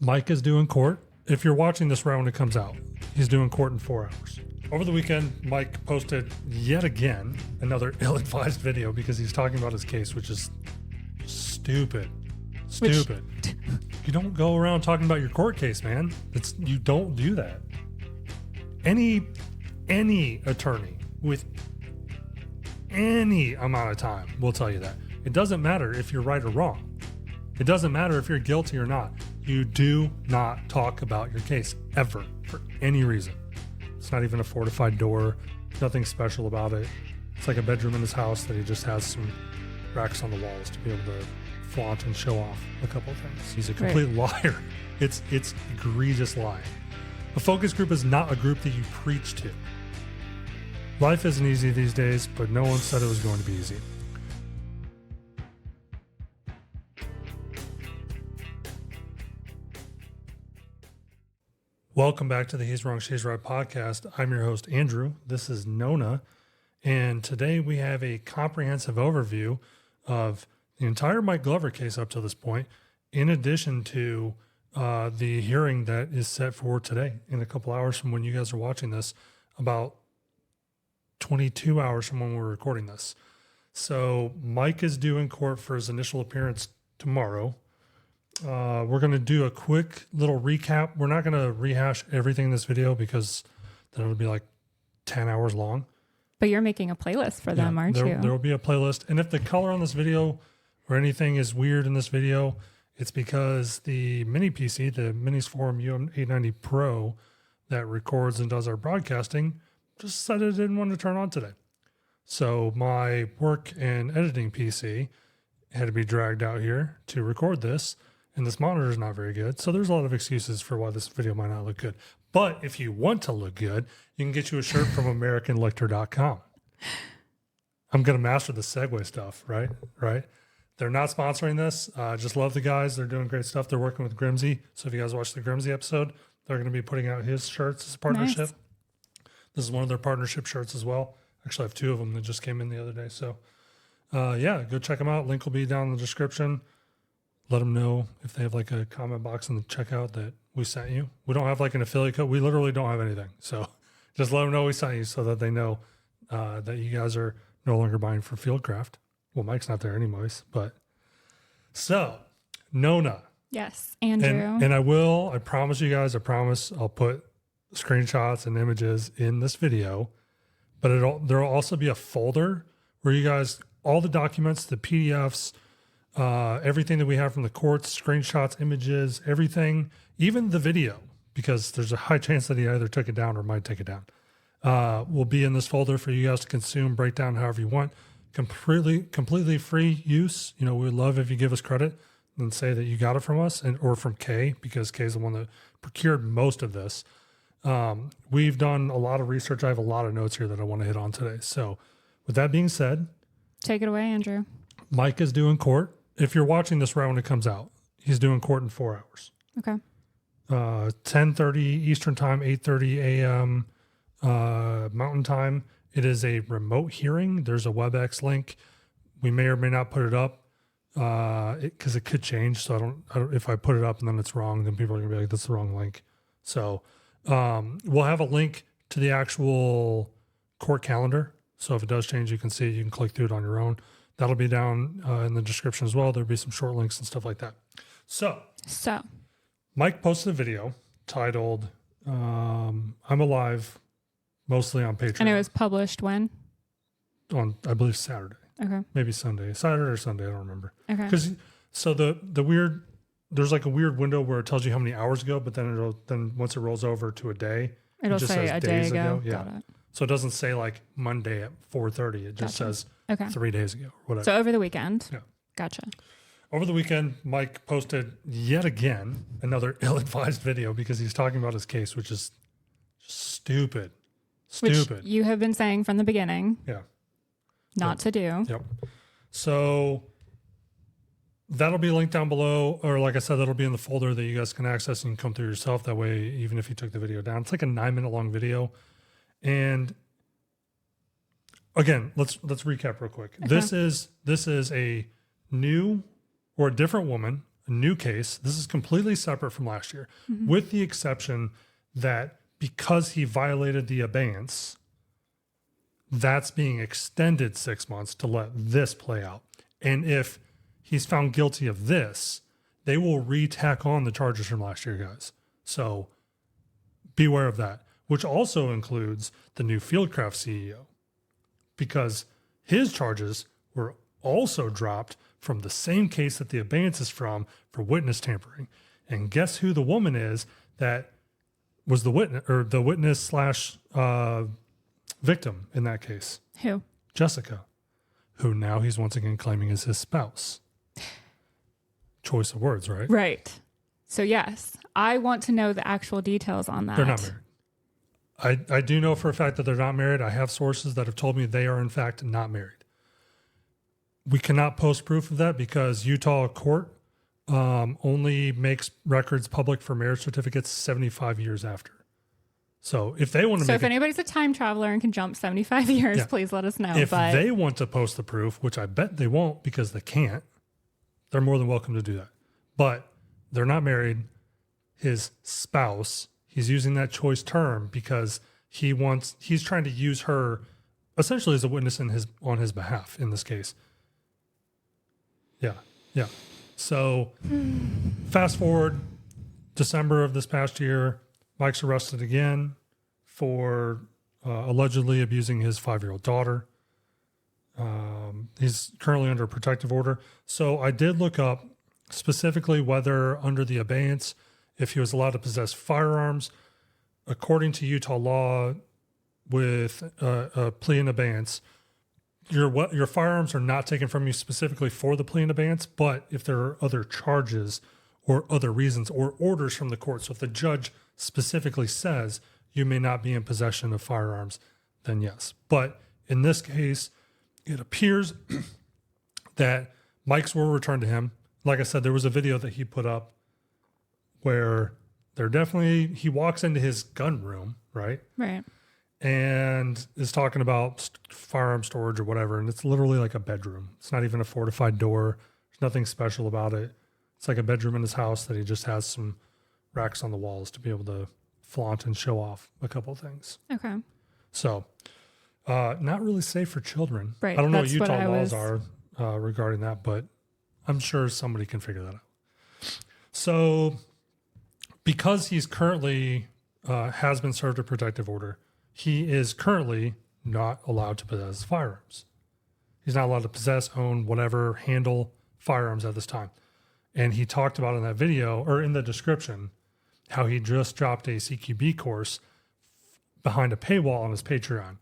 Mike is due in court. If you're watching this right when it comes out, he's due in court in 4 hours. Over the weekend, Mike posted yet again another ill-advised video because he's talking about his case, which is stupid. Stupid. You don't go around talking about your court case, man. You don't do that. Any attorney with any amount of time will tell you that. It doesn't matter if you're right or wrong. It doesn't matter if you're guilty or not. You do not talk about your case ever for any reason. It's not even a fortified door. Nothing special about it. It's like a bedroom in his house that he just has some racks on the walls to be able to flaunt and show off a couple of things. He's a complete liar. It's egregious lying. A focus group is not a group that you preach to. Life isn't easy these days, but no one said it was going to be easy. Welcome back to the He's Wrong, She's Right podcast. I'm your host, Andrew. This is Nona. And today we have a comprehensive overview of the entire Mike Glover case up to this point, in addition to the hearing that is set for today in a couple hours from when you guys are watching this, about 22 hours from when we're recording this. So Mike is due in court for his initial appearance tomorrow. We're going to do a quick little recap. We're not going to rehash everything in this video because then it would be like 10 hours long. But you're making a playlist for them, aren't you? There will be a playlist. And if the color on this video or anything is weird in this video, it's because the mini PC, the Minis Forum UM890 Pro that records and does our broadcasting, just decided it didn't want to turn on today. So my work and editing PC had to be dragged out here to record this. And this monitor is not very good. So there's a lot of excuses for why this video might not look good. But if you want to look good, you can get you a shirt from AmericanLictor.com. I'm going to master the segue stuff, right? They're not sponsoring this. Just love the guys. They're doing great stuff. They're working with Grimsey. So if you guys watch the Grimsey episode, they're going to be putting out his shirts as a partnership. Nice. This is one of their partnership shirts as well. Actually, I have two of them that just came in the other day. So go check them out. Link will be down in the description. Let them know if they have like a comment box in the checkout that we sent you. We don't have like an affiliate code. We literally don't have anything. So just let them know we sent you so that they know that you guys are no longer buying for Fieldcraft. Well, Mike's not there anyways, but so Nona. Yes, Andrew. And I promise you guys, I'll put screenshots and images in this video, but there'll also be a folder where you guys, all the documents, the PDFs, everything that we have from the courts, screenshots, images, everything, even the video, because there's a high chance that he either took it down or might take it down, will be in this folder for you guys to consume, break down however you want. Completely free use. You know, we would love if you give us credit and say that you got it from us or from Kay, because Kay's the one that procured most of this. We've done a lot of research. I have a lot of notes here that I want to hit on today. So with that being said, take it away, Andrew. Mike is due in court. If you're watching this right when it comes out, he's due in court in 4 hours. Okay. 10:30 Eastern time, 8:30 a.m. Mountain time. It is a remote hearing. There's a WebEx link. We may or may not put it up because it could change. So I don't. If I put it up and then it's wrong, then people are gonna be like, "That's the wrong link." So we'll have a link to the actual court calendar. So if it does change, you can see it. You can click through it on your own. That'll be down in the description as well. There'll be some short links and stuff like that. So Mike posted a video titled I'm Alive, mostly on Patreon. And it was published when? On, I believe, Saturday. Okay. Maybe Sunday. Saturday or Sunday, I don't remember. Okay. Because so there's like a weird window where it tells you how many hours ago, but then once it rolls over to a day, it'll just say a day ago. Yeah. Got it. So it doesn't say like Monday at 4:30. It just says 3 days ago or whatever. So over the weekend. Yeah. Gotcha. Over the weekend, Mike posted yet again another ill-advised video because he's talking about his case, which is stupid. Which you have been saying from the beginning. Yeah. Not to do. Yep. So that'll be linked down below, or like I said, that'll be in the folder that you guys can access and you can come through yourself. That way, even if you took the video down, it's like a 9-minute long video. And again, let's recap real quick. Okay. This is a new or a different woman, a new case. This is completely separate from last year, with the exception that because he violated the abeyance, that's being extended 6 months to let this play out. And if he's found guilty of this, they will re-tack on the charges from last year, guys. So beware of that, which also includes the new Fieldcraft CEO, because his charges were also dropped from the same case that the abeyance is from for witness tampering. And guess who the woman is that was the witness or the witness slash victim in that case? Who? Jessica, who now he's once again claiming is his spouse. Choice of words, right? Right. So yes, I want to know the actual details on that. They're not married. I do know for a fact that they're not married. I have sources that have told me they are in fact not married. We cannot post proof of that because Utah court only makes records public for marriage certificates 75 years after. So if they want to if anybody's a time traveler and can jump 75 years, please let us know. If they want to post the proof, which I bet they won't because they can't, they're more than welcome to do that. But they're not married. His spouse, he's using that choice term because he's trying to use her essentially as a witness on his behalf in this case. Yeah. So fast forward December of this past year, Mike's arrested again for allegedly abusing his 5-year-old daughter. He's currently under a protective order. So I did look up specifically whether under the abeyance, if he was allowed to possess firearms. According to Utah law, with a plea in abeyance, your firearms are not taken from you specifically for the plea in abeyance, but if there are other charges or other reasons or orders from the court, so if the judge specifically says you may not be in possession of firearms, then yes. But in this case, it appears that Mike's were returned to him. Like I said, there was a video that he put up where he walks into his gun room, right? Right. And is talking about firearm storage or whatever. And it's literally like a bedroom. It's not even a fortified door. There's nothing special about it. It's like a bedroom in his house that he just has some racks on the walls to be able to flaunt and show off a couple of things. Okay. So not really safe for children. Right. I don't know what Utah laws are regarding that, but I'm sure somebody can figure that out. So because he's currently has been served a protective order, he is currently not allowed to possess firearms. He's not allowed to possess, own, whatever, handle firearms at this time. And he talked about in that video, or in the description, how he just dropped a CQB course behind a paywall on his Patreon.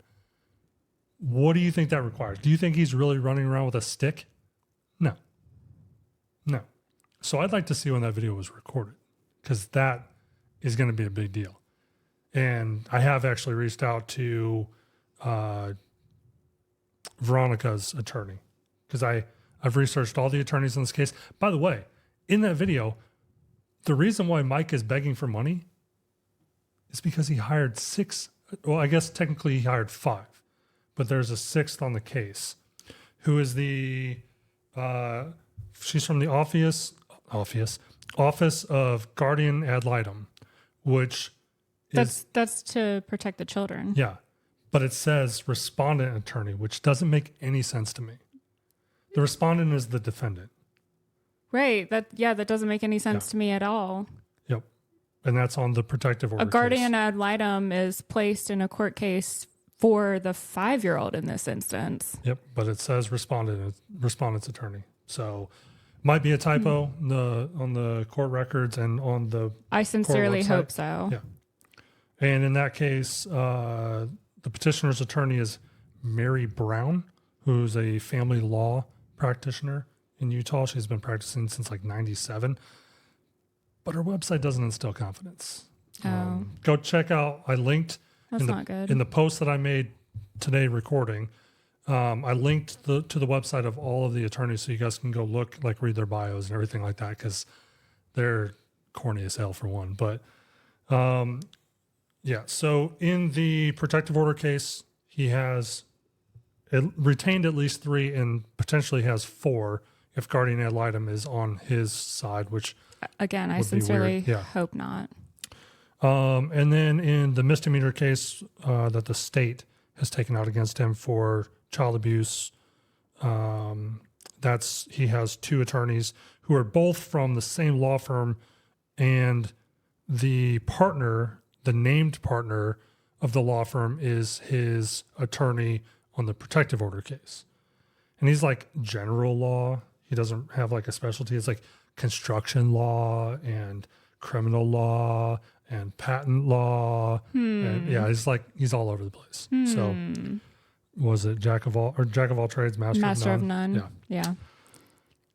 What do you think that requires? Do you think he's really running around with a stick? No. So I'd like to see when that video was recorded, because that is going to be a big deal. And I have actually reached out to Veronica's attorney, because I've researched all the attorneys in this case. By the way, in that video, the reason why Mike is begging for money is because he hired 6. Well, I guess technically he hired 5, but there's a 6th on the case, who is she's from the Office of Guardian Ad Litem, which that's to protect the children. Yeah, but it says respondent attorney, which doesn't make any sense to me. The respondent is the defendant. Right. That doesn't make any sense to me at all. Yep. And that's on the protective order. A guardian ad litem is placed in a court case for the 5-year-old in this instance. Yep. But it says respondent's attorney. So might be a typo on the court records and on the I sincerely hope so. Yeah. And in that case, the petitioner's attorney is Mary Brown, who's a family law practitioner in Utah. She's been practicing since like 97, but her website doesn't instill confidence. Go check out, I linked in the post that I made today recording. I linked to the website of all of the attorneys so you guys can go look, like read their bios and everything like that, because they're corny as hell for one. But yeah, so in the protective order case, he has retained at least 3 and potentially has 4 if guardian ad litem is on his side, which Again, I would be sincerely weird. Yeah. hope not. And then in the misdemeanor case that the state has taken out against him for child abuse, he has 2 attorneys who are both from the same law firm, and the named partner of the law firm is his attorney on the protective order case. And he's like general law. He doesn't have like a specialty. It's like construction law and criminal law and patent law. And yeah, he's all over the place. So was it jack of all trades, master of none. Yeah.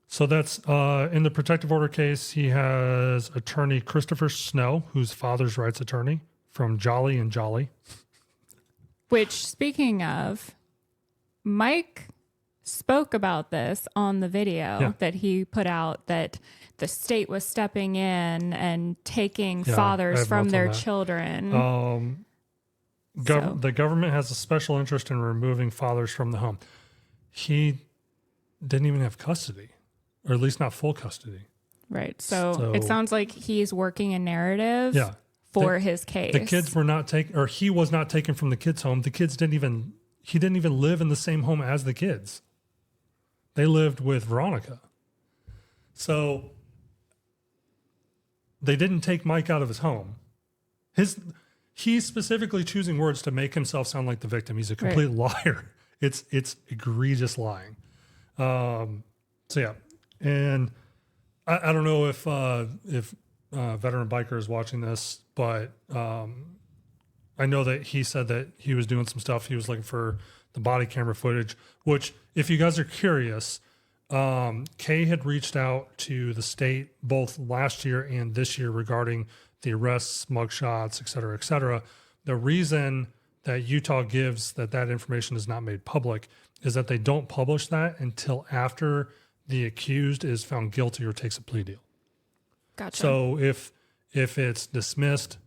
So that's in the protective order case. He has attorney Christopher Snow, who's father's rights attorney from Jolly and Jolly. Which, speaking of, Mike spoke about this on the video that he put out, that the state was stepping in and taking fathers from their children. The government has a special interest in removing fathers from the home. He didn't even have custody, or at least not full custody. Right. So it sounds like he's working a narrative for his case. The kids were not taken, or he was not taken from the kids' home. The kids he didn't even live in the same home as the kids. They lived with Veronica. So they didn't take Mike out of his home. He's specifically choosing words to make himself sound like the victim. He's a complete liar. It's egregious lying. So yeah, and I don't know if Veteran Biker is watching this, but I know that he said that he was doing some stuff. He was looking for the body camera footage, which, if you guys are curious, Kay had reached out to the state both last year and this year regarding the arrests, mugshots, et cetera, et cetera. The reason that Utah gives that information is not made public is that they don't publish that until after the accused is found guilty or takes a plea deal. Gotcha. So if it's dismissed,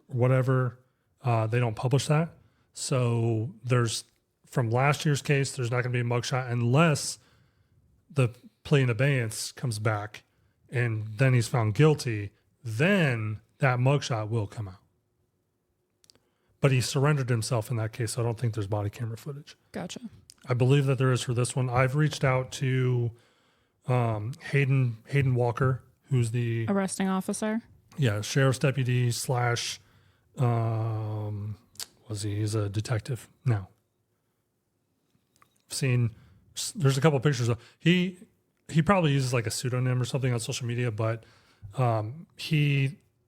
whatever, they don't publish that. So from last year's case, there's not going to be a mugshot unless the plea in abeyance comes back and then he's found guilty. Then that mugshot will come out. But he surrendered himself in that case, so I don't think there's body camera footage. Gotcha. I believe that there is for this one. I've reached out to Hayden Walker, who's the arresting officer. Yeah, sheriff's deputy / he's a detective now. There's a couple of pictures of he probably uses like a pseudonym or something on social media, but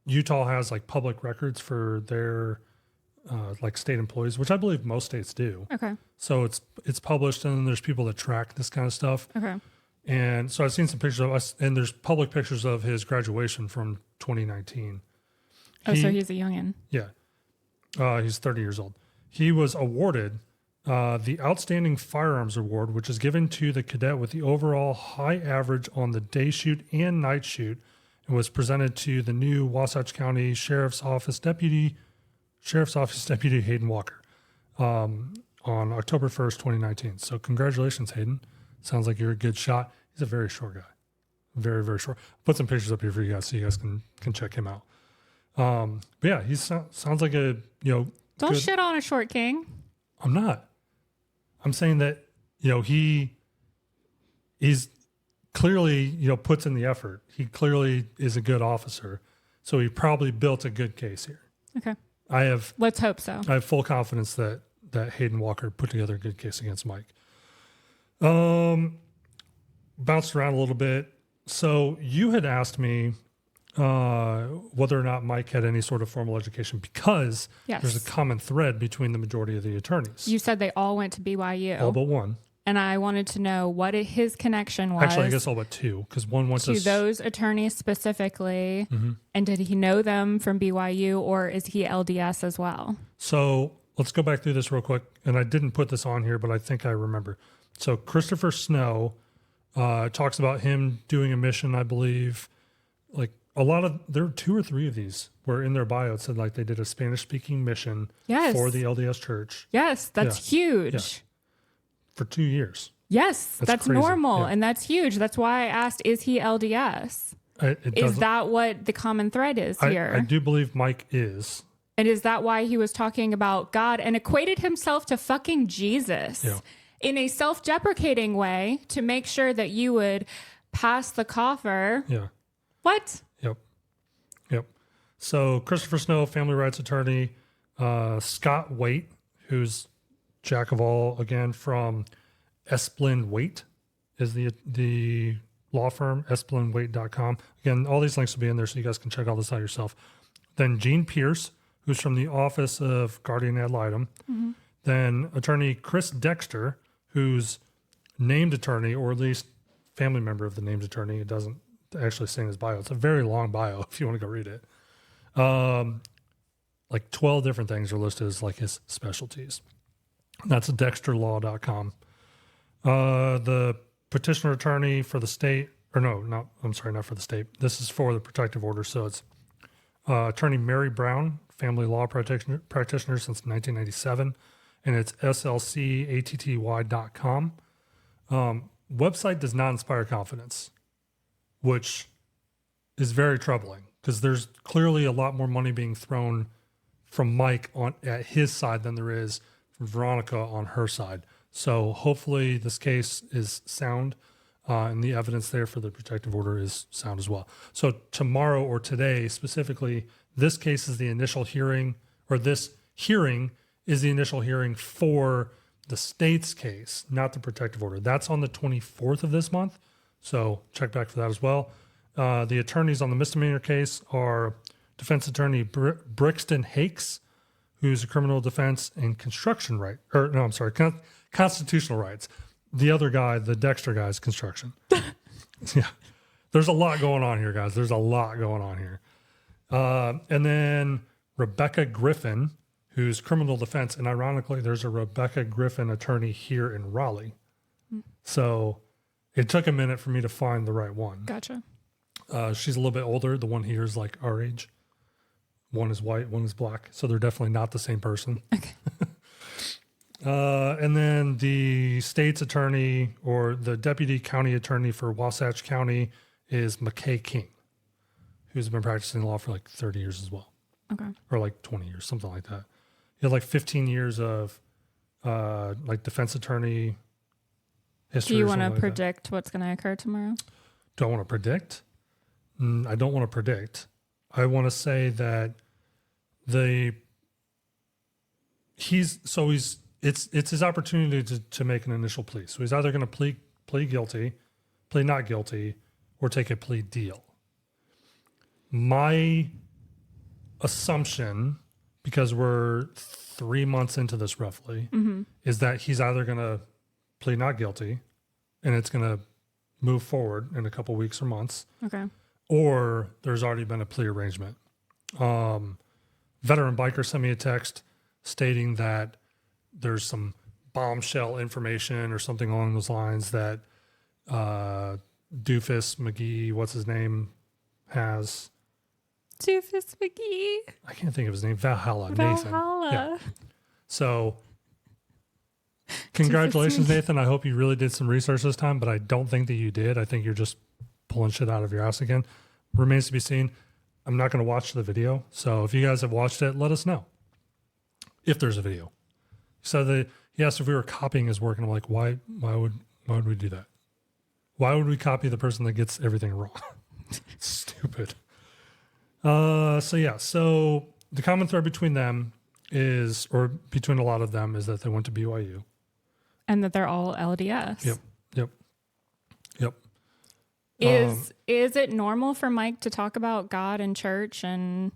Utah has like public records for their like state employees, which I believe most states do. Okay. So it's published, and then there's people that track this kind of stuff. Okay. And so I've seen some pictures of us, and there's public pictures of his graduation from 2019. So he's a youngin'. Yeah. He's 30 years old. He was awarded the Outstanding Firearms Award, which is given to the cadet with the overall high average on the day shoot and night shoot, and was presented to the new Wasatch County Sheriff's Office Deputy Hayden Walker on October 1st, 2019. So congratulations, Hayden. Sounds like you're a good shot. He's a very short guy. Very, very short. I'll put some pictures up here for you guys so you guys can check him out. But yeah, he sounds like a, Don't good, shit on a short king. I'm not. I'm saying that, he's clearly, puts in the effort. He clearly is a good officer. So he probably built a good case here. Okay. Let's hope so. I have full confidence that Hayden Walker put together a good case against Mike. Bounced around a little bit. So you had asked me whether or not Mike had any sort of formal education, because there's a common thread between the majority of the attorneys. You said they all went to BYU. All but one. And I wanted to know what his connection was. Actually, I guess all but two, because one went to those attorneys specifically. Mm-hmm. And did he know them from BYU, or is he LDS as well? So let's go back through this real quick. And I didn't put this on here, but I think I remember. So Christopher Snow talks about him doing a mission, I believe. Like there were 2 or 3 of these where in their bio it said like they did a Spanish-speaking mission for the LDS Church. Yes, that's huge. Yeah. For 2 years. Yes, that's crazy. normal. Yeah. And that's huge. That's why I asked, is he LDS? It Is that what the common thread is here? I do believe Mike is. And is that why he was talking about God and equated himself to fucking Jesus in a self-deprecating way to make sure that you would pass the coffer? Yeah. What? Yep. So Christopher Snow, family rights attorney, Scott Waite, who's jack of all, again, from Esplin Waite is the law firm, esplinwaite.com. Again, all these links will be in there so you guys can check all this out yourself. Then Gene Pierce, who's from the Office of Guardian Ad Litem. Mm-hmm. Then attorney Chris Dexter, who's named attorney, or at least family member of the named attorney. It doesn't actually say in his bio. It's a very long bio if you want to go read it. Like 12 different things are listed as like his specialties. That's dexterlaw.com. The petitioner attorney for the state, not for the state. This is for the protective order. So it's attorney Mary Brown, family law practitioner since 1997. And it's slcatty.com. Website does not inspire confidence, which is very troubling because there's clearly a lot more money being thrown from Mike at his side than there is from Veronica on her side. So hopefully this case is sound, and the evidence there for the protective order is sound as well. So tomorrow or today specifically, this case is the initial hearing, or this hearing is the initial hearing for the state's case, not the protective order. That's on the 24th of this month. So check back for that as well. The attorneys on the misdemeanor case are defense attorney Brixton Hakes, who's a criminal defense and constitutional rights. The other guy, the Dexter guy, is construction. Yeah. There's a lot going on here, guys. There's a lot going on here. And then Rebecca Griffin, who's criminal defense. And ironically, there's a Rebecca Griffin attorney here in Raleigh. So it took a minute for me to find the right one. Gotcha. She's a little bit older. The one here is like our age. One is white, one is black. So they're definitely not the same person. Okay. And then the state's attorney, or the deputy county attorney for Wasatch County, is McKay King, who's been practicing law for like 30 years as well. Okay. Or like 20 years, something like that. He had like 15 years of like defense attorney history. Do you want to predict what's going to occur tomorrow? Do I want to predict? I don't want to predict. I want to say that it's his opportunity to make an initial plea. So he's either going to plead guilty, plead not guilty, or take a plea deal. My assumption, because we're 3 months into this roughly, is that he's either going to plead not guilty, and it's going to move forward in a couple weeks or months. Okay. Or there's already been a plea arrangement. Veteran biker sent me a text stating that there's some bombshell information or something along those lines that Doofus McGee, what's his name, has. Doofus McGee. I can't think of his name. Valhalla. Nathan. Yeah. So congratulations, Nathan. I hope you really did some research this time, but I don't think that you did. I think you're just pulling shit out of your ass again. Remains to be seen. I'm not going to watch the video. So if you guys have watched it, let us know if there's a video. So he asked if we were copying his work, and I'm like, why would we do that? Why would we copy the person that gets everything wrong? Stupid. So the common thread between them is, or between a lot of them, is that they went to BYU. And that they're all LDS. Yep. Is it normal for Mike to talk about God and church and?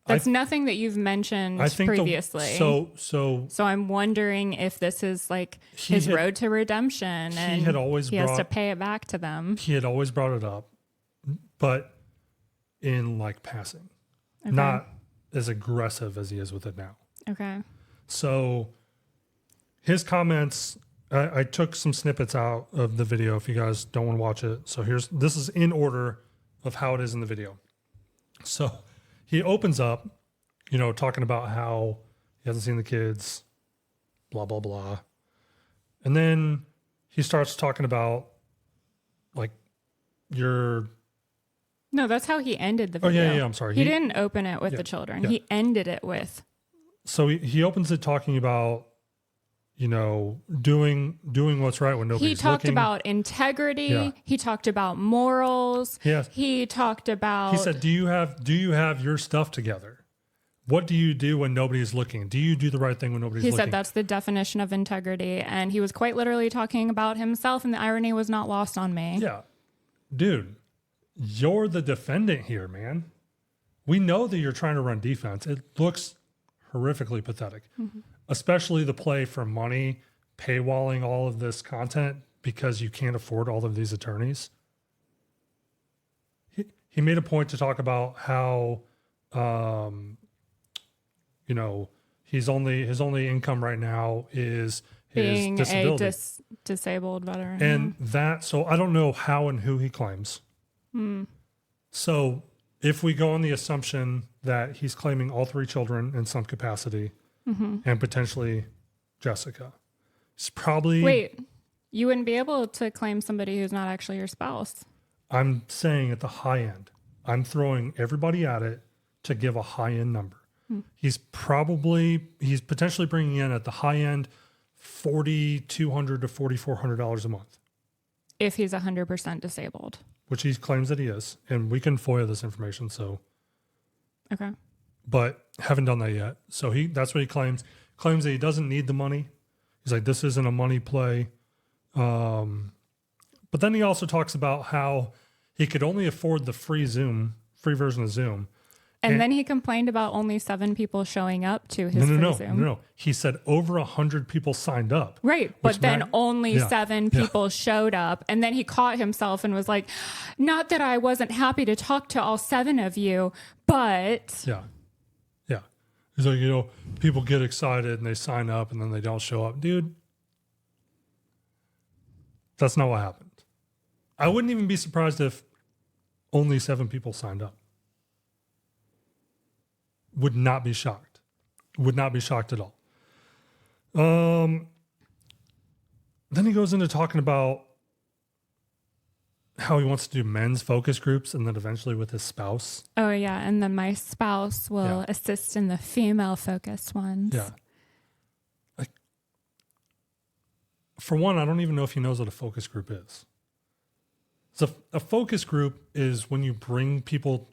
That's nothing that you've mentioned previously. So I'm wondering if this is like his road to redemption, and he has to pay it back to them. He had always brought it up, but in like passing, not as aggressive as he is with it now. Okay. So his comments, I took some snippets out of the video if you guys don't want to watch it. So this is in order of how it is in the video. So he opens up, talking about how he hasn't seen the kids, blah, blah, blah. And then he starts talking about like your... No, that's how he ended the Oh, video. yeah, I'm sorry. He didn't open it with the children. Yeah. He ended it with... So he opens it talking about, you know, doing what's right when nobody's looking. He talked about integrity. Yeah. He talked about morals. Yes. He talked about... He said, do you have your stuff together? What do you do when nobody's looking? Do you do the right thing when nobody's looking? He said that's the definition of integrity. And he was quite literally talking about himself, and the irony was not lost on me. Yeah. Dude, you're the defendant here, man. We know that you're trying to run defense. It looks horrifically pathetic, especially the play for money, paywalling all of this content because you can't afford all of these attorneys. He made a point to talk about how, you know, his only income right now is his Being disability. a disabled veteran. And that, so I don't know how and who he claims. So if we go on the assumption that he's claiming all 3 children in some capacity and potentially Jessica, it's probably... Wait, you wouldn't be able to claim somebody who's not actually your spouse. I'm saying at the high end, I'm throwing everybody at it to give a high end number. He's potentially bringing in at the high end $4,200 to $4,400 a month. If he's 100% disabled. Which he claims that he is. And we can FOIA this information, so. Okay. But haven't done that yet. So that's what he claims. Claims that he doesn't need the money. He's like, this isn't a money play. But then he also talks about how he could only afford the free version of Zoom. And then he complained about only 7 people showing up to his free Zoom. No. He said over 100 people signed up. Right. But then only 7 people showed up. And then he caught himself and was like, not that I wasn't happy to talk to all 7 of you, but... Yeah. He's like, you know, people get excited and they sign up and then they don't show up. Dude, that's not what happened. I wouldn't even be surprised if only 7 people signed up. Would not be shocked. Would not be shocked at all. Then he goes into talking about how he wants to do men's focus groups and then eventually with his spouse. Oh, yeah. And then my spouse will assist in the female focused ones. Yeah. Like, for one, I don't even know if he knows what a focus group is. So a focus group is when you bring people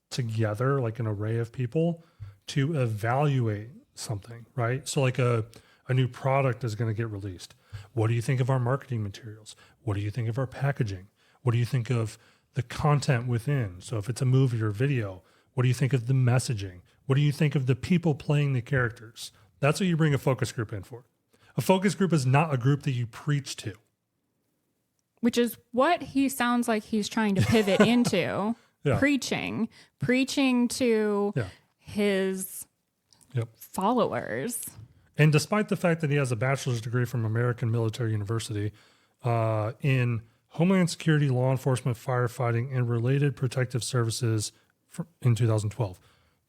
together, like an array of people, to evaluate something, right? So like a new product is going to get released. What do you think of our marketing materials? What do you think of our packaging? What do you think of the content within? So if it's a movie or video, what do you think of the messaging? What do you think of the people playing the characters? That's what you bring a focus group in for. A focus group is not a group that you preach to. Which is what he sounds like he's trying to pivot into. Preaching to his followers. And despite the fact that he has a bachelor's degree from American Military University in Homeland Security, law enforcement, firefighting, and related protective services in 2012.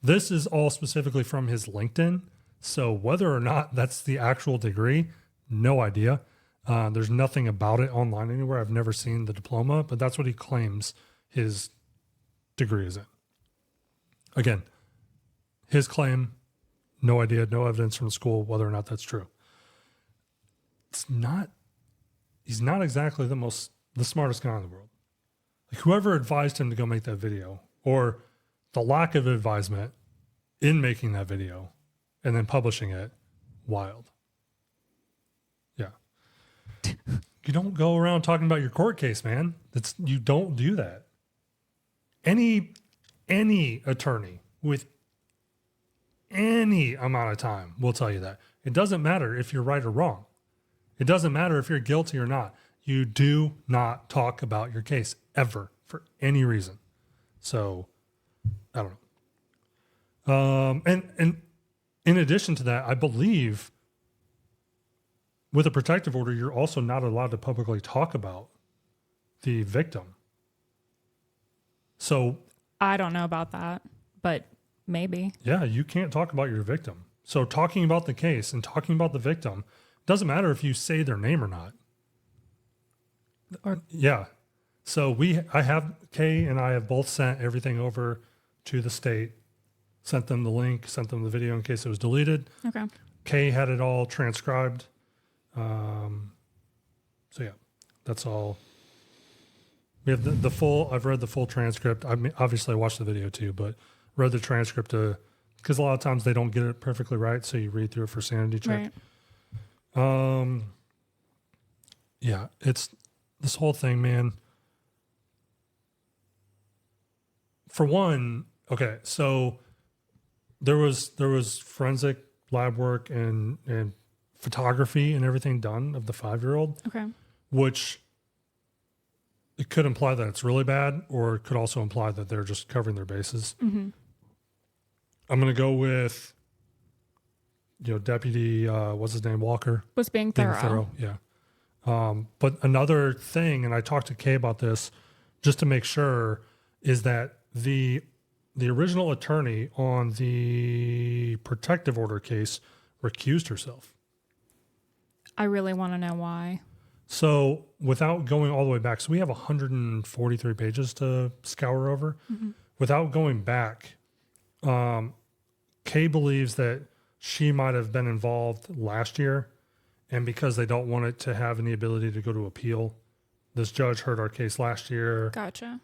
This is all specifically from his LinkedIn. So whether or not that's the actual degree, no idea. There's nothing about it online anywhere. I've never seen the diploma, but that's what he claims his degree is in. Again, his claim, no idea, no evidence from school whether or not that's true. He's not exactly the smartest guy in the world. Like whoever advised him to go make that video, or the lack of advisement in making that video and then publishing it, wild. Yeah. You don't go around talking about your court case, man. You don't do that. Any attorney with any amount of time will tell you that. It doesn't matter if you're right or wrong. It doesn't matter if you're guilty or not. You do not talk about your case ever for any reason. So, I don't know. And in addition to that, I believe with a protective order, you're also not allowed to publicly talk about the victim. So I don't know about that, but maybe. Yeah, you can't talk about your victim. So talking about the case and talking about the victim Doesn't matter if you say their name or not. Yeah. So Kay and I have both sent everything over to the state, sent them the link, sent them the video in case it was deleted. Okay. Kay had it all transcribed. So yeah, that's all. We have the full, I've read the full transcript. I mean, obviously I watched the video too, but read the transcript because a lot of times they don't get it perfectly right. So you read through it for sanity check. Right. Yeah, it's this whole thing, man. For one, okay, so there was forensic lab work and photography and everything done of the 5-year-old, Okay. which it could imply that it's really bad, or it could also imply that they're just covering their bases. Mm-hmm. I'm going to go with, Deputy, what's his name, Walker. Was being thorough. Yeah. But another thing, and I talked to Kay about this just to make sure, is that the original attorney on the protective order case recused herself. I really want to know why. So without going all the way back, so we have 143 pages to scour over. Mm-hmm. Without going back, Kay believes that she might have been involved last year, and because they don't want it to have any ability to go to appeal, this judge heard our case last year. Gotcha.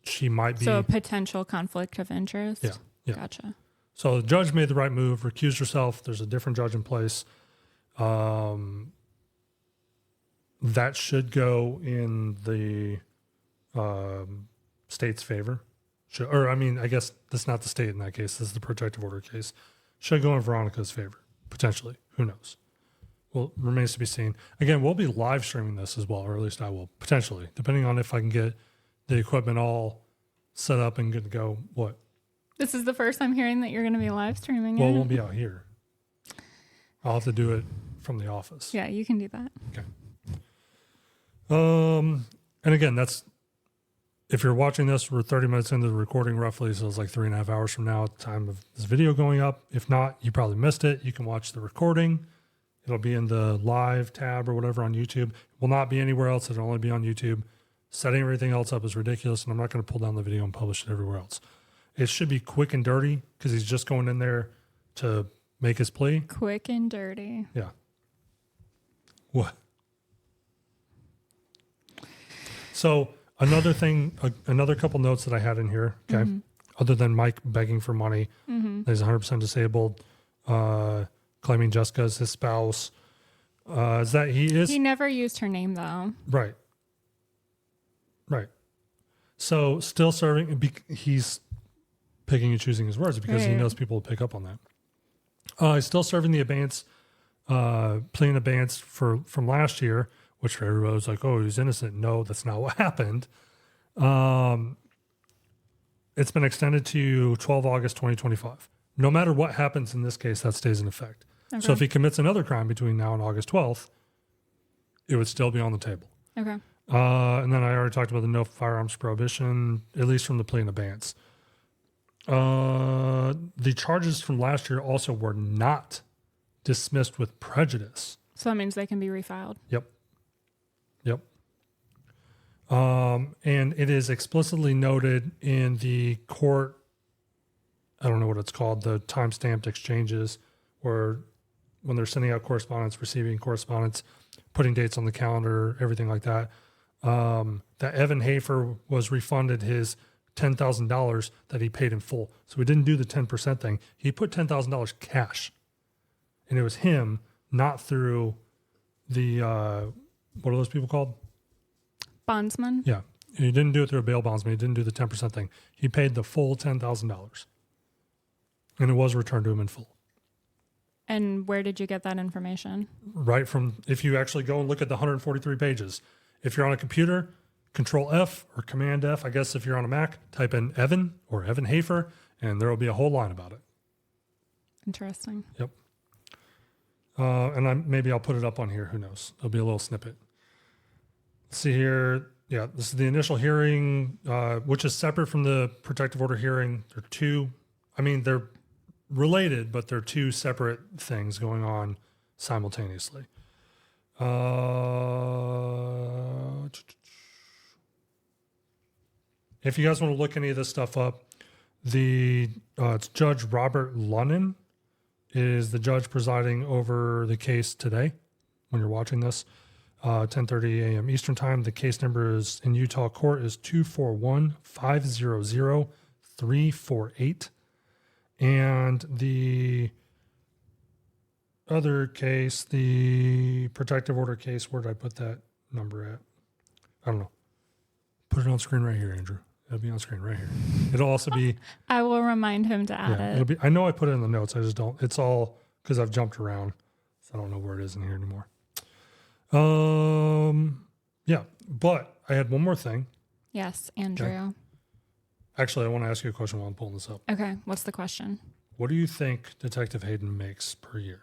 She might be. So a potential conflict of interest? Yeah. Gotcha. So the judge made the right move, recused herself. There's a different judge in place. That should go in the state's favor. I guess that's not the state in that case. This is the protective order case. Should go in Veronica's favor, potentially. Who knows? Well, remains to be seen. Again, we'll be live streaming this as well, or at least I will, potentially, depending on if I can get the equipment all set up and good to go. What? This is the first I'm hearing that you're going to be live streaming Well, it. it won't be out here. I'll have to do it from the office. Yeah, you can do that. Okay. And again, that's, if you're watching this, we're 30 minutes into the recording roughly, so it's like 3.5 hours from now at the time of this video going up. If not, you probably missed it. You can watch the recording. It'll be in the live tab or whatever on YouTube. It will not be anywhere else. It'll only be on YouTube. Setting everything else up is ridiculous, and I'm not going to pull down the video and publish it everywhere else. It should be quick and dirty because he's just going in there to make his plea. Quick and dirty. Yeah. What? So another thing, another couple notes that I had in here, okay, other than Mike begging for money, that he's 100% disabled, claiming Jessica is his spouse, is that he is... He never used her name, though. Right. So still serving, he's picking and choosing his words because he knows people will pick up on that. He's still serving the abeyance, plea in abeyance from last year, which for everybody was like, oh, he's innocent. No, that's not what happened. It's been extended to 12 August 2025. No matter what happens in this case, that stays in effect. Okay. So if he commits another crime between now and August 12th, it would still be on the table. Okay. And then I already talked about the no firearms prohibition, at least from the plea in abeyance. The charges from last year also were not dismissed with prejudice. So that means they can be refiled. Yep. And it is explicitly noted in the court, I don't know what it's called, the time-stamped exchanges, where when they're sending out correspondence, receiving correspondence, putting dates on the calendar, everything like that, that Evan Hafer was refunded his $10,000 that he paid in full. So we didn't do the 10% thing. He put $10,000 cash. And it was him, not through the, what are those people called? Bondsman? Yeah. He didn't do it through a bail bondsman. He didn't do the 10% thing. He paid the full $10,000. And it was returned to him in full. And where did you get that information? Right from, if you actually go and look at the 143 pages. If you're on a computer, Control F or Command F, I guess if you're on a Mac, type in Evan or Evan Hafer, and there will be a whole line about it. Interesting. Yep. And maybe I'll put it up on here. Who knows? There'll be a little snippet. Let's see here. Yeah, this is the initial hearing, which is separate from the protective order hearing. They're two. I mean, they're related, but they're two separate things going on simultaneously. If you guys want to look any of this stuff up, it's Judge Robert Lunnan is the judge presiding over the case today. When you're watching this, 10:30 a.m. Eastern time. The case number is in Utah court is 241-500-348, and the other case, the protective order case, where did I put that number at? I don't know. Put it on screen right here, Andrew. It'll be on screen right here. It'll also be. I will remind him to add it. It'll be. I know I put it in the notes. I just don't. It's all because I've jumped around, so I don't know where it is in here anymore. Yeah, but I had one more thing. Yes, Andrew. Okay. Actually, I want to ask you a question while I'm pulling this up. Okay, what's the question? What do you think Detective Hayden makes per year?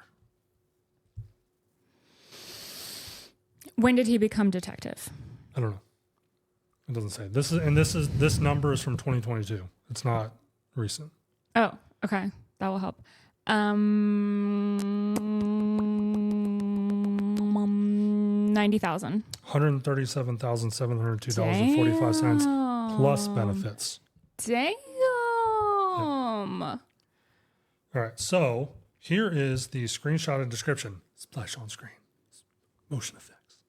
When did he become detective? I don't know. It doesn't say. This number is from 2022. It's not recent. Oh, okay. That will help. 90,000. $137,702.45 plus benefits. Damn. Yep. All right. So here is the screenshot and description. Splash on screen. Motion effects.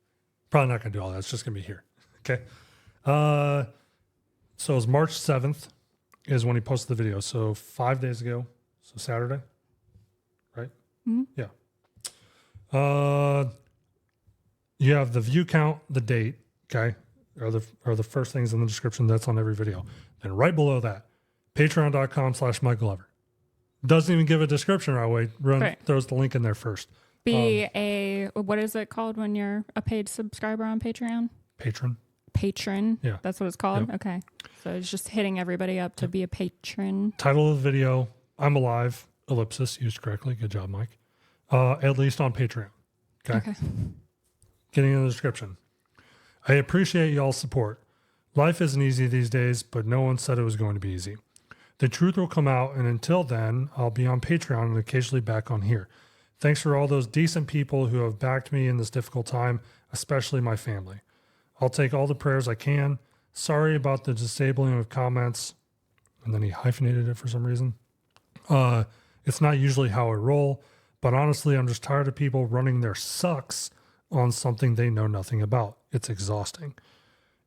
Probably not going to do all that. It's just going to be here. Okay. So it was March 7th is when he posted the video. So 5 days ago. So Saturday. Right? Mm-hmm. Yeah. You have the view count, the date, okay, are the first things in the description. That's on every video. Then right below that, patreon.com/Mike Glover. Doesn't even give a description right away. Throws the link in there first. What is it called when you're a paid subscriber on Patreon? Patron. Yeah. That's what it's called? Yep. Okay. So it's just hitting everybody up to be a patron. Title of the video, I'm alive, ellipsis, used correctly. Good job, Mike. At least on Patreon. Okay. Getting in the description. I appreciate y'all's support. Life isn't easy these days, but no one said it was going to be easy. The truth will come out, and until then, I'll be on Patreon and occasionally back on here. Thanks for all those decent people who have backed me in this difficult time, especially my family. I'll take all the prayers I can. Sorry about the disabling of comments. And then he hyphenated it for some reason. It's not usually how I roll, but honestly, I'm just tired of people running their sucks on something they know nothing about. It's exhausting.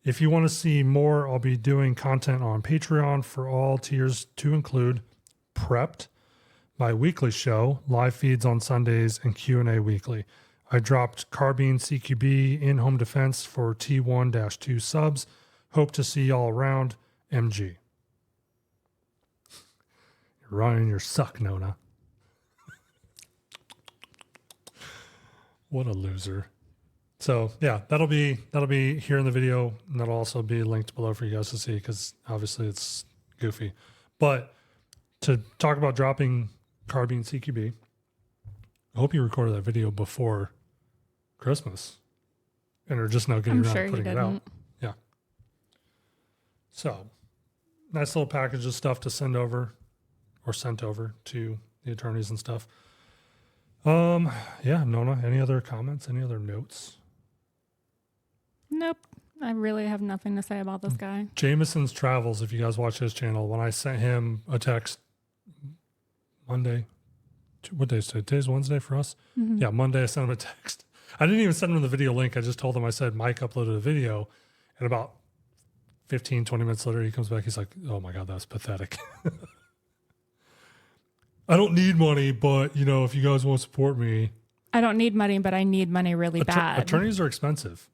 If you want to see more, I'll be doing content on Patreon for all tiers to include Prepped, my weekly show, live feeds on Sundays, and Q&A weekly. I dropped Carbine CQB in home defense for T1-2 subs. Hope to see y'all around. MG. You're running your suck, Nona. What a loser. So yeah, that'll be here in the video, and that'll also be linked below for you guys to see, because obviously it's goofy. But to talk about dropping Carbine CQB, I hope you recorded that video before Christmas and are just now getting around to putting it out. Yeah. So nice little package of stuff to sent over to the attorneys and stuff. Yeah, Nona, any other comments? Any other notes? Nope. I really have nothing to say about this guy. Jameson's Travels, if you guys watch his channel, when I sent him a text Monday, what day is today? Today's Wednesday for us? Mm-hmm. Yeah, Monday I sent him a text. I didn't even send him the video link. I just told him, I said, Mike uploaded a video, and about 15, 20 minutes later, he comes back. He's like, oh my God, that's pathetic. I don't need money, but, if you guys want to support me. I don't need money, but I need money really bad. Attorneys are expensive.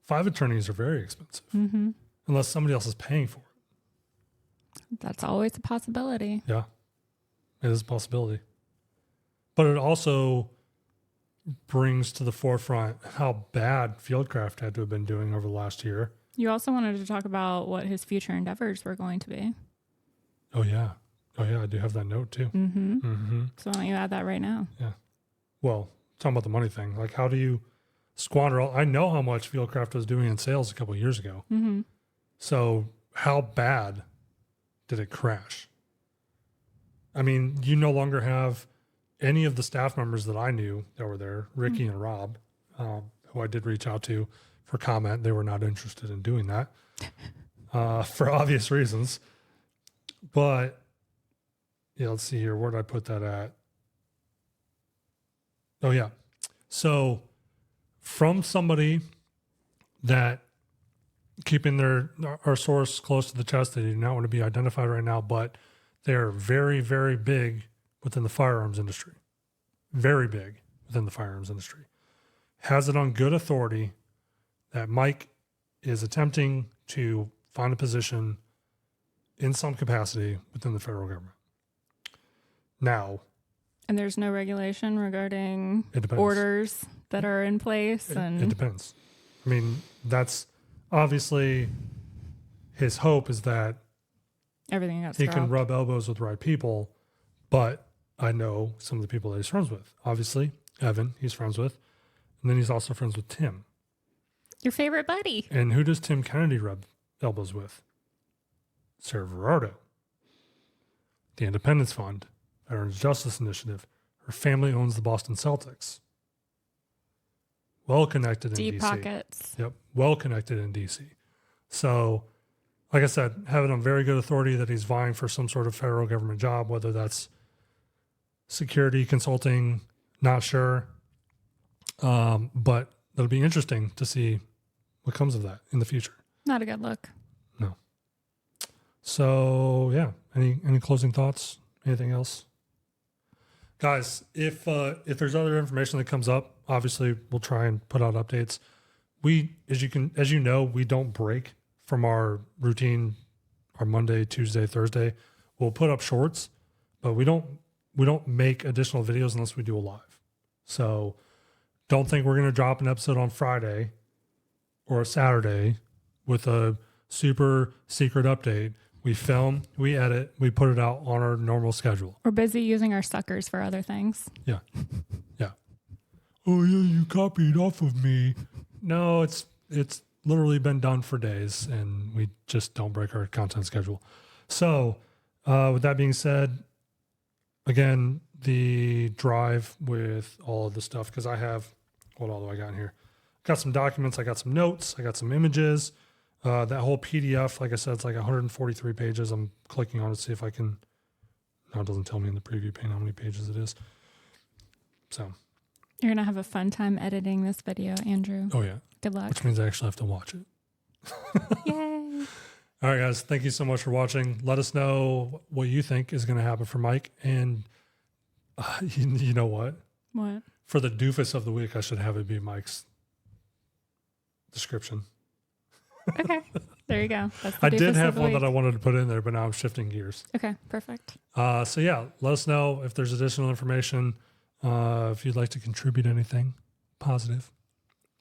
5 attorneys are very expensive. Mm-hmm. Unless somebody else is paying for it. That's always a possibility. Yeah, it is a possibility. But it also brings to the forefront how bad Fieldcraft had to have been doing over the last year. You also wanted to talk about what his future endeavors were going to be. Oh, yeah. I do have that note too. Mm-hmm. Mm-hmm. So why don't you add that right now? Yeah. Well, talking about the money thing, like how do you squander I know how much Fieldcraft was doing in sales a couple of years ago. Mm-hmm. So how bad did it crash? I mean, you no longer have any of the staff members that I knew that were there, Ricky and Rob, who I did reach out to for comment. They were not interested in doing that for obvious reasons. But yeah, let's see here. Where did I put that at? Oh, yeah. So from somebody that keeping our source close to the chest, they do not want to be identified right now, but they're very, very big within the firearms industry. Very big within the firearms industry. Has it on good authority that Mike is attempting to find a position in some capacity within the federal government. Now, and there's no regulation regarding it orders that are in place. It depends. I mean, that's obviously his hope is that everything got he dropped. can rub elbows with the right people, but I know some of the people that he's friends with. Obviously, Evan, he's friends with, and then he's also friends with Tim. Your favorite buddy. And who does Tim Kennedy rub elbows with? Sarah Verardo. The Independence Fund, Veterans Justice Initiative. Her family owns the Boston Celtics. Well connected in Deep DC. pockets. Yep. Well connected in DC. So, like I said, have it on very good authority that he's vying for some sort of federal government job, whether that's security, consulting, not sure. But it'll be interesting to see what comes of that in the future. Not a good look. No. So, yeah. Any closing thoughts? Anything else? Guys, if there's other information that comes up, obviously we'll try and put out updates. We, as you know, we don't break from our routine, our Monday, Tuesday, Thursday. We'll put up shorts, but we don't make additional videos unless we do a live. So don't think we're going to drop an episode on Friday or a Saturday with a super secret update. We film, we edit, we put it out on our normal schedule. We're busy using our suckers for other things. Yeah. Yeah. Oh yeah, you copied off of me. No, it's literally been done for days and we just don't break our content schedule. So with that being said, again, the drive with all of the stuff, because I have, what all do I got in here? Got some documents, I got some notes, I got some images. That whole PDF, like I said, it's like 143 pages. I'm clicking on it to see if I can. No, it doesn't tell me in the preview pane how many pages it is. So. You're going to have a fun time editing this video, Andrew. Oh, yeah. Good luck. Which means I actually have to watch it. Yay. All right, guys. Thank you so much for watching. Let us know what you think is going to happen for Mike. And you know what? What? For the doofus of the week, I should have it be Mike's description. Okay, there you go. That's the I did doofus have of the one week. that I wanted to put in there, but now I'm shifting gears. Okay, perfect. So yeah, let us know if there's additional information. If you'd like to contribute anything positive.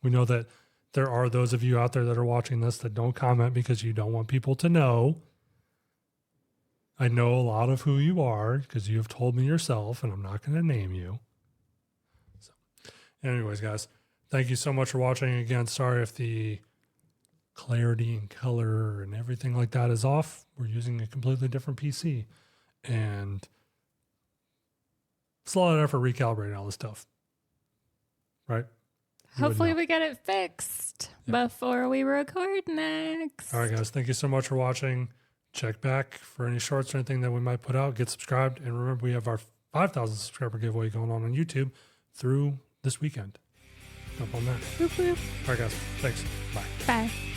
We know that there are those of you out there that are watching this that don't comment because you don't want people to know. I know a lot of who you are because you have told me yourself, and I'm not going to name you. So, anyways, guys, thank you so much for watching. Again, sorry if the clarity and color and everything like that is off. We're using a completely different PC, and it's a lot of effort recalibrating all this stuff, right? Hopefully we get it fixed before we record next. All right, guys, thank you so much for watching. Check back for any shorts or anything that we might put out. Get subscribed, and remember, we have our 5,000 subscriber giveaway going on YouTube through this weekend. Jump on that. Boop, boop. All right, guys, thanks. Bye. Bye.